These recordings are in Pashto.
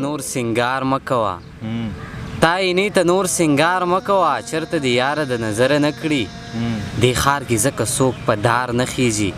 نور سنگار مکوا تا اینې ته نور سنگار مکوا چرته د یاره د نظره نه کړي دې ښار کې ځکه څوک په دار نه خیږي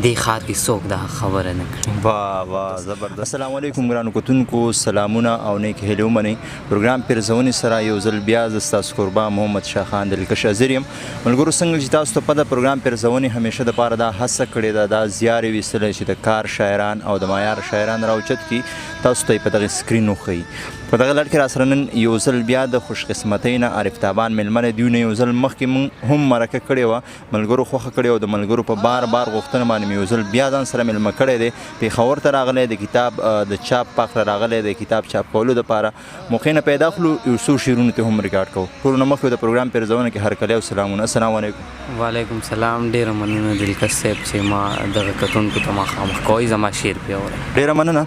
دې ښار کې څوک دا خبره نه کړي. واه واه زبردست. السلام علیکم ګرانو کتونکو، سلامونه او نیک هیلې ومنئ. پروګرام پیرزونې سره یو ځل بیا زه ستاسو کوربه محمد شاه خان دلکش حاضر یم. ملګرو څنګه چې تاسو ته پته پروګرام پیرزونې همیشه دپاره دا هڅه کړې ده، دا زیار یې ویستلی چې د کار شاعران او د معیار شاعران راوچت کړي، تاسو ته یې په دغه سکرین وښیي. په دغه لړ کې راسره نن یو ځل بیا د خوشقسمتۍ نه عارف تابان میلمه دی. دوی نه یو ځل مخکې موږ هم مرکه کړې وه، ملګرو خوښه کړې وه. د ملګرو په بار بار غوښتنه باندې مې یو ځل بیا ځان سره میلمه کړی دی. پېښور ته راغلی د کتاب د چاپ پاکله راغلی د کتاب چاپ کولو دپاره. موقع نه پیدا کړو یو څو شعرونو ته هم ریکارډ کوو. ټولو نه مخکې د پروګرام پیرزونه کې هرکلی او سلامونه. السلام علیکم. وعلیکم سلام. ډېره مننه دلکش صاحب چې ما دغه کتونکو ته مخامخ کوئ، زما شعر پرې اورئ. ډېره مننه.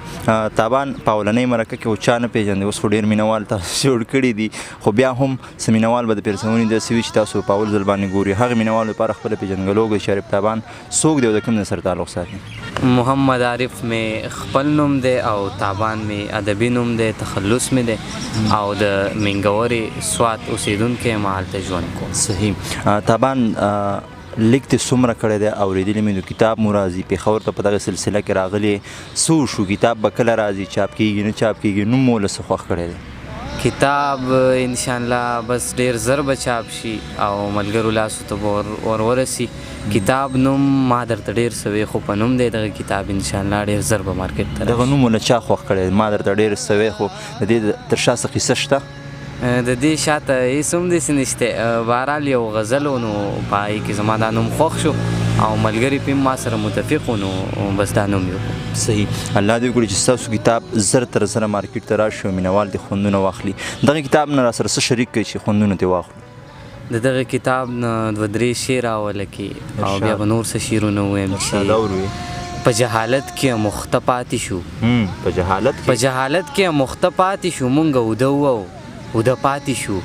تابان په اولنۍ مرکه کې و چا نه پېژندې، اوس خو ډېر مینوال تاسو جوړ کړي دي، خو بیا هم څه مینوال به د پیرزونې داسې وي چې تاسو په اول ځل باندې ګوري. هغه مینوال لپاره خپله پېژندګلو وکړئ چې عارف تابان څوک دی او د کوم ځای سره تعلق ساتي. محمد عارف مې خپل نوم دی او تابان مې ادبي نوم دی، تخلص مې دی او د منګورې سوات اوسېدونکی ما هلته ژوند کوم. صحیح. تابان لیک دې څومره کړی دی؟ اورېدلي مې نو کتاب مو راځي، پېښور ته په دغه سلسله کې راغلی څه وشو؟ کتاب به کله راځي؟ چاپ کېږي نه چاپ کېږي؟ نوم مو له څه خوښ کړی دی؟ کتاب انشاءالله بس ډیر زر به چاپ شي او ملګرو لاسو ته به ورورسي. کتاب نوم ما درته ډېر څه وی، خو په نوم دی دغه کتاب انشاءالله ډېر زر به مارکېټ ته دغه نوم له چا خوښ کړی؟ ما درته ډېر څه وی، خو د دې تر شا څه قصه شته؟ د دې شاته هېڅ هم داسې نشته. بهرحال یو غزل و نو په هغې کې زما دا نوم خوښ شو او ملګري پې ما سره متفق و، نو بس دا نوم یې. صحیح. الله دې وکړي چې ستاسو کتاب زر تر زره مارکېټ ته راشي او مینوال دې خوندونه واخلي. دغه کتاب نه راسره څه شریک کړئ چې خوندونه ترې واخلو؟ د دغه کتاب نه 2-3 شعر راوله کې او بیا به نور څه شعرونه ووایم چې په جهالت کې مخته پاتې شو. په جهالت کې مخته پاتې شو، مونږ اوده وو اوده پاتې شو.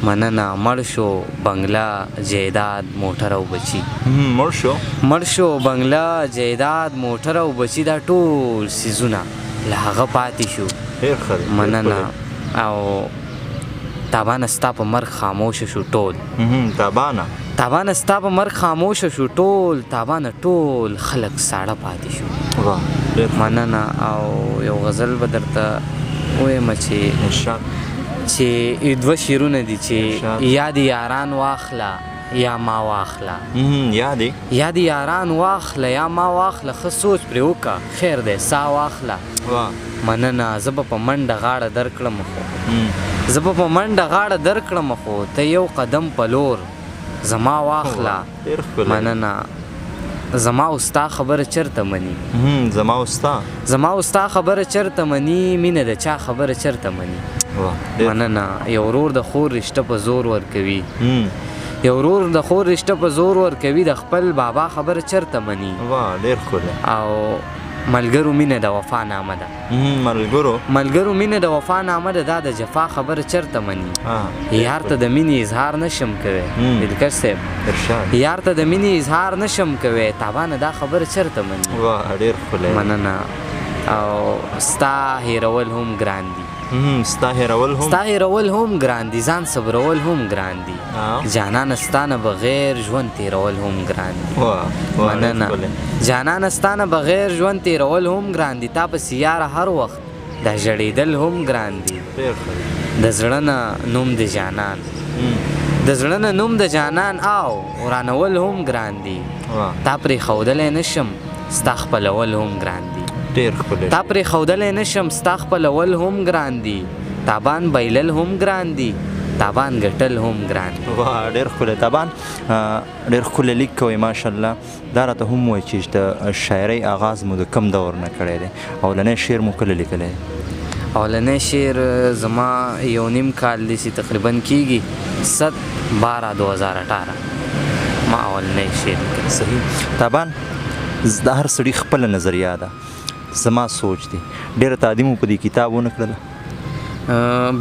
مننه. مړ شو بنګله جیداد موټر او بچي. مړ شو بنګله جیداد موټر او بچي، دا ټول څیزونه له هغه پاتې شو. مننه. او تابانه ستا په مرګ خاموشه شو ټول. تابانه ستا په مرګ خاموشه شو ټول. تابانه ټول خلک ساړه پاتې شو. مننه. او یو غزل به درته ووایم چې 2 شعرونه دي چې یا د یاران واخله یا ما واخله. یا د یاران واخله یا ما واخله، ښه سوچ پرې وکړه، خیر دی سا واخله. مننه. زه به په منډه غاړه درکړم خو ته یو قدم په لور زما واخله. مننه. زما او ستا خبره چرته مني؟ زما او ستا خبره چرته مني؟ مینه د چا خبره چرته مني؟ مننه. یو ورور د خور رشته په زور ورکوي، د خپل بابا خبره چرته مني؟ او ملګرو مینه د وفا نامه ده. ملګرو مینه د وفا نامه ده، دا د جفا خبره چرته مني؟ یار ته د مینې اظهار نشم کوی. دلکش صاحب، یار ته د مینې اظهار نشم کوی، تابانه دا خبره چرته مني؟ مننه. او ستا هیرول هم ګران دي. ستا هیرول هم ګران دي، ځان صبرول هم ګران دي، جانانه ستا نه بغیر ژوند تیرول هم ګران دي. مننه. جانانه ستا نه بغیر ژوند تیرول هم ګران دي، تا پسې یاره هر وخت دا ژړېدل هم ګران دي. د زړه نه نوم د جانان، د زړه نه نوم د جانان او ورانول هم ګران دي، تا پرې ښودلی نشم ستا خپلول هم ګران دي. تا پرې ښودلی نشم ستا خپلول هم ګران دي، تابان بایلل هم ګران دي، تابان ګټل هم ګران دي. ډېر ښکلی. تابان ډېر ښکلی لیک کوئ ماشاءالله. دا راته هم وایي چې د شاعرۍ آغاز مو د کم دور نه کړی دی؟ اولنی شعر مو کله لیکلی دی؟ اولنی شعر زما 1.5 کال دی چې تقریبا کېږي، 7/12/2018 ما اولنی شعر لیکلی. صحیح. تابان د هر سړي خپله نظریه ده، زما سوچ دی، ډېره تعدیم په دې کتاب ونه کړله؟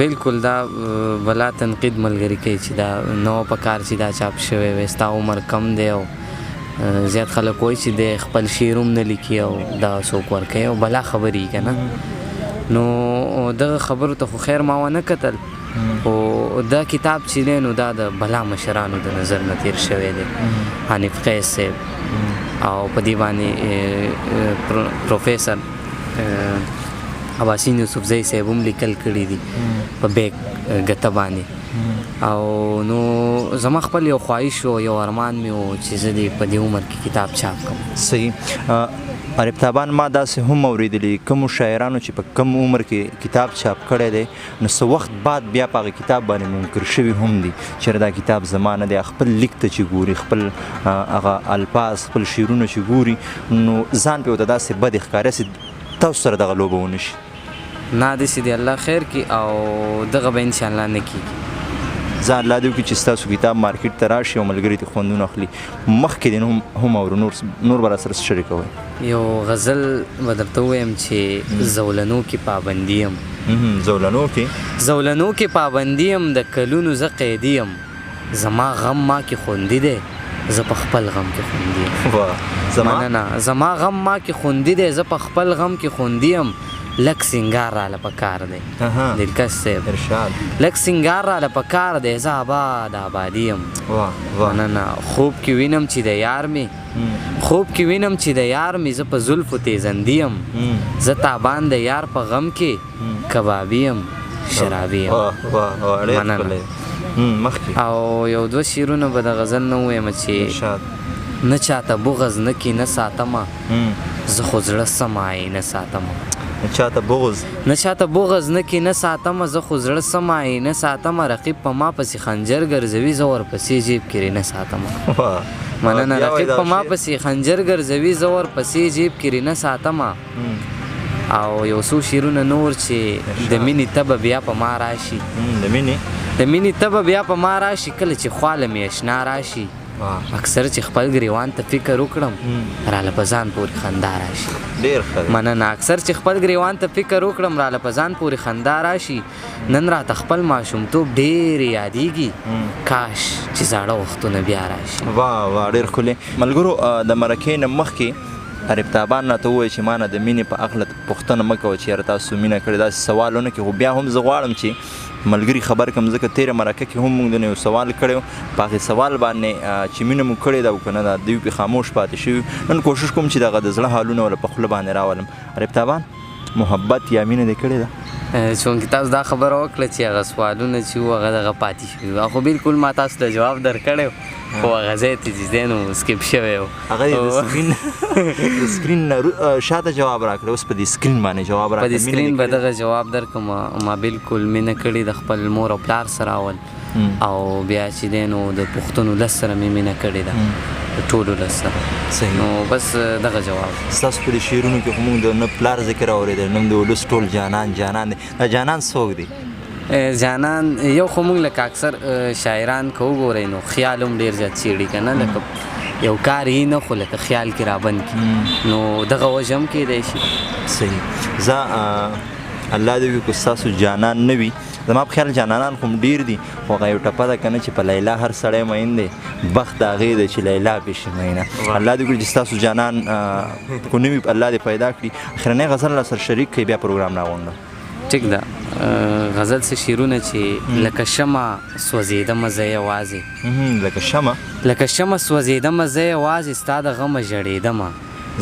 بلکل. دا بلا تنقید ملګري کوي چې دا نو په کار چې دا چاپ شوی وی، ستا عمر کم دی او زیات خلک وایي چې د خپل شعر هم نه لیکي او دا څوک ورکوي او بلا خبرې که نه. نو دغه خبرو ته خو خیر ما ونه کتل او دا کتاب چې دی نو دا د بلا مشرانو د نظر نه تیر شوی دی حنیف قیس صاحب او په دې باندې پروفیسر عباسین یوسفزی صاحب هم لیکل کړي دي په بیک ګته باندې او نو زما خپل یو خواهش و یو ارمان مې و چې زه دې په دې عمر کې کتاب چاپ کړم. صحیح. عارف تابان ما داسې هم اوریدلی کومو شاعرانو چې په کم عمر کې کتاب چاپ کړی دی نو څه وخت بعد بیا په هغه کتاب باندې منکر شوي هم دي چې دا کتاب زما نه دی خپل لیک ته چې ګوري خپل هغه الفاظ خپل شعرونه چې ګوري نو ځان پې ورته داسې بد ښکاري چې تاسو سره دغه لوبه ونه شي. نه داسې دی الله خیر کړي او دغه به انشاءالله نه کېږي. زه الله دې وکړي چې ستاسو کتاب مارکیټ ته راشي او ملګري ترې خوندونه اخلي مخکې دې هم اورو نور به راسره شریکوئ. یو غزل به درته ووایم چې زولنو کې پابندي یم زولنو کې پابندي یم د کلونو زه قیدي یم زما غم ما کې خوندي دی زه په خپل غم کې خوندي یم. مننه. زما غم ما کې خوندي دی زه په خپل غم کې خوندي یم لک سنگار راله پکار دی دلکش صاحب لک سنگار راله پکار دی زه آبادی یم. مننه. خوب کې وینم چې د یار مې زه په زلفو تیزندي یم زه تابان د یار په غم کې کبابي یم شرابي یم. مننه. او یو دوه شعرونه به د غزل نه ووایم چې نه چاته بغض نه کې نه ساتمه زه خو زړه سمای نه ساتمه نه چاته بغض نه کې نه ساتمه زه خو زړه سمای نه ساتمه رقیب په ما پسې خنجر ګرځوي زه ورپسې جیب کې نه ساتمه. مننه. رقیب په ما پسې خنجر ګرځوي زه ورپسې جیب کې نه ساتمه. او یو څو شعرونه نور چې د مینې تبه بیا په ما راشي کله چې خواله مې اشنا راشي اکثر چې خپل ګریوان ته فکر وکړم راله په ځان پورې خندا راشي. مننه. اکثر چې خپل ګریوان ته فکر وکړم راله په ځان پورې خندا راشي نن راته خپل ماشومتوب ډېر یادېږي کاش چې زاړه وختونه بیا راشي. واه ډېر ښکلی. ملګرو د مرکې نه مخکې عارف تابان راته ووایي چې ما نه د مینې په هکله پوښتنه مه کوه چې یاره تاسو مینه کړې داسې سوال ونه کړي خو بیا هم زه غواړم چې ملګري خبر کړم ځکه تېره مرکه کې هم موږ د یو سوال کړی و په هغې سوال باندې چې مینه مو کړې ده او که نه ده دوی پې خاموش پاتې شوي نن کوشش کوم چې دغه د زړه حالونه وله په خوله باندې راولم. عارف تابان محبت یا مینه دې کړې ده؟ چونکې تاسو دا خبره وکړه چې هغه سوالونه چې وو هغه دغه پاتې شوي خو بلکل ما تاسو ته جواب درکړی خو هغه ځای ته چې دی نو سکیپ شوی و هغه د سکرین نه شاته جواب راکړی اوس په دې سکرین باندې جواب راکړی په دې سکرین به دغه جواب درکړم ما بلکل مینه کړې د خپل مور او پلار سره اول او بیا چې دی نو د پښتنو لس سره مې مینه کړې ده ټولو لس سره. نو بس دغه جواب. ستاسو په دې شعرونو کې خو موږ د نه پلار ذکر اورېدی نه د ولس ټول جانان دی دا جانان څوک دی؟ جانان یو خو موږ لکه اکثر شاعران که وګورئ نو خیال هم ډېر زیات څېړي که نه لکه یو کار یې نه خو لکه خیال کې رابند کړي نو دغه وجه هم کیدی شي. صحیح. زه الله دې وکړي که ستاسو جانان نه وي زما په خیال جانانان خو ډېر دي خو هغه یو ټپه ده که نه چې په لیلا هر سړی مین دی بخت د هغې دی چې لیلا پې شي مینه. الله دې وکړي چې ستاسو جانان خو نه وي الله دې پیدا کړي. اخرنی غزل را سره شریک کړئ بیا پروګرام راغونډه. ټیک ده. غزل څه شعرونه چې لکه شمع سوځېدمه زه یوازې لکه شمع سوځېدمه زه یوازې ستا د غمه ژړېدمه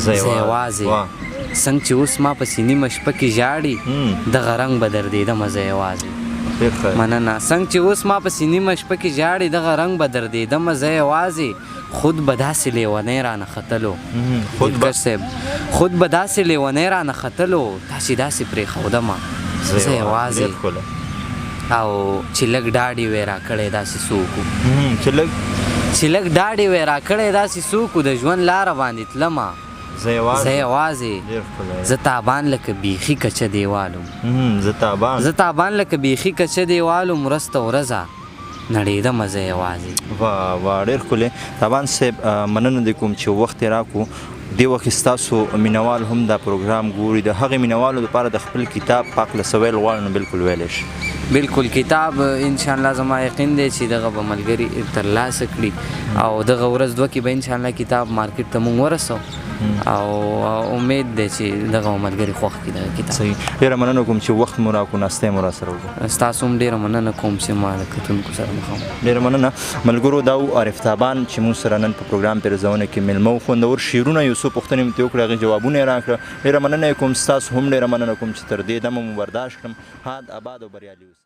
زه یوازې څنګه چې اوس ما پسې نیمه شپه کې ژاړي دغه رنګ به دردېدمه زه یوازې. مننه. څنګه چې اوس ما پسې نیمه شپه کې ژاړي دغه رنګ به دردېدمه زه یوازې خود به داسې لیونی رانه ختلو خود به داسې لیونی رانه ختلو تاسې داسې پرېښودمه زه یوازې او چې لږ ډاډ یې وی راکړی داسې څوک و چې لږ ډاډ یې وی راکړی داسې څوک و د ژوند لاره باندې تلمه زه یوازې زه تابان لکه بیخي کچه دیوالم زه تابان لکه بیخي کچه دیوالم ورځ ته ورځه نړېدمه زه یوازې. واه ډېر ښکلی. تابان صاحب مننه دې کوم چې وخت یې راکړو دې وخت ستاسو مینوال هم دا پروګرام ګوري د هغې مینوالو لپاره د خپل کتاب په هکله څه ویل غواړو نو بلکل ویلی شي. بلکل کتاب انشاءالله زما یقین دی چې دغه به ملګري ترلاسه کړي او دغه ورځ دوه کې به انشاءالله کتاب مارکیټ ته مونږ ورسو او امید دی چې دغه ملګري خوښ کړي دغه کتاب. صحیح. ډېره مننه کوم چې وخت مو راکړو، ناستې مو راسره وکړه. ستاسو هم ډېره مننه کوم چې ما له کتونکو سره مخامخ. ډېره مننه ملګرو. دا و عارف تابان چې موږ سره نن په پروګرام پیرزونه کې میلمه و. خوندور شعرونه یو څو پوښتنې مې ترې وکړې، هغې جوابونه یې راکړه. ډېره مننه کوم، ستاسو هم ډېره مننه کوم چې تر دې دمه مو برداشت کړم. ښاد، آباد او بریالي اوسئ.